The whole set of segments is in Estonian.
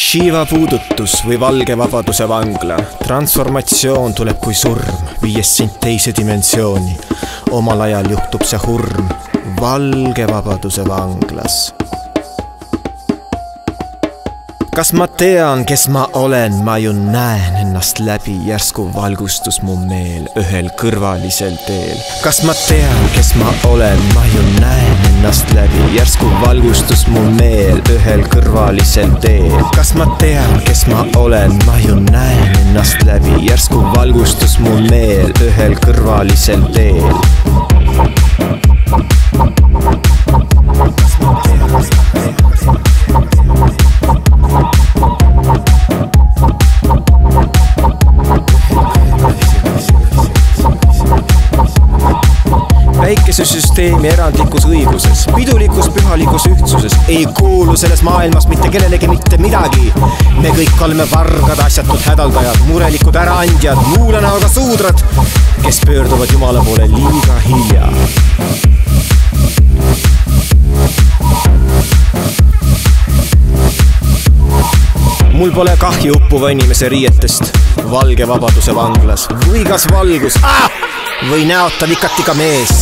Shiva puudutus või valge vabaduse vangla. Transformatsioon tuleb kui surm, viies sind teise dimensiooni. Omal ajal juhtub see hurm valge vabaduse vanglas. Kas ma tean, kes ma olen? Ma ju näen ennast läbi, järsku valgustus mu meel ühel kõrvalisel teel. Kas ma tean, kes ma olen? Ma ju näen ennast läbi, järsku valgustus mu meel ühel kõrvalisel teel. Kas ma tean, kes ma olen? Ma ju näen ennast läbi, järsku valgustus mu meel ühel kõrvalisel teel. Päikesesüsteemi erandlikus õiguses, pidulikus pühalikus ühtsuses ei kuulu selles maailmas mitte kellelegi mitte midagi. Me kõik oleme vargad, asjatud hädaldajad, murelikud äraandjad, muule näoga suudrad, kes pöörduvad Jumala poole liiga hilja. Mul pole kahju uppuva inimese riietest valge vabaduse vanglas. Võigas valgus või näotav ikati ka mees.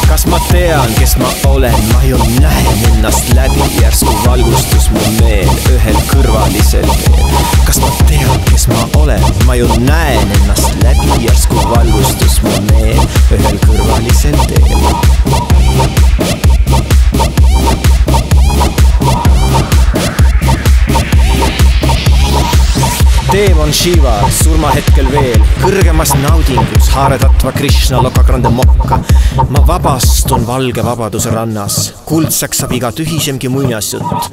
Kas ma tean, kes ma olen? Ma ju näen ennast läbi, järsku valgustus mu meel ühel kõrvalisel teel. Kas ma tean, kes ma olen? Ma ju näen ennast läbi, järsku valgustus mu meel ühel kõrvalisel teel. Deemon Shiva, surmahetkel veel, kõrgemas naudingus haaretatva Krishna lokagrande mokka. Ma vabastun valge vabaduse rannas, kuldsaks saab iga tühisemgi muinasjutt.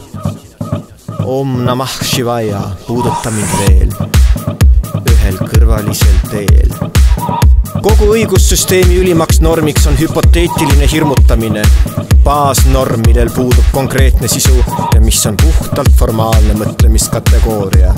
Om Namah Shivaya, puuduta mind veel ühel kõrvalisel teel. Kogu õigussüsteemi ülimaks normiks on hüpoteetiline hirmutamine. Baasnorm, millel puudub konkreetne sisu ja mis on puhtalt formaalne mõtlemiskategooria.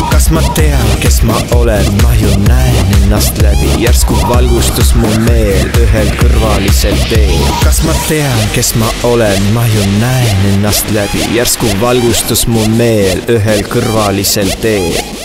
Kas ma tean, kes ma olen? Ma ju näen ennast läbi, järsku valgustus mu meel ühel kõrvalisel teel. Kas ma tean, kes ma olen? Ma ju näen ennast läbi, järsku valgustus mu meel ühel kõrvalisel teel.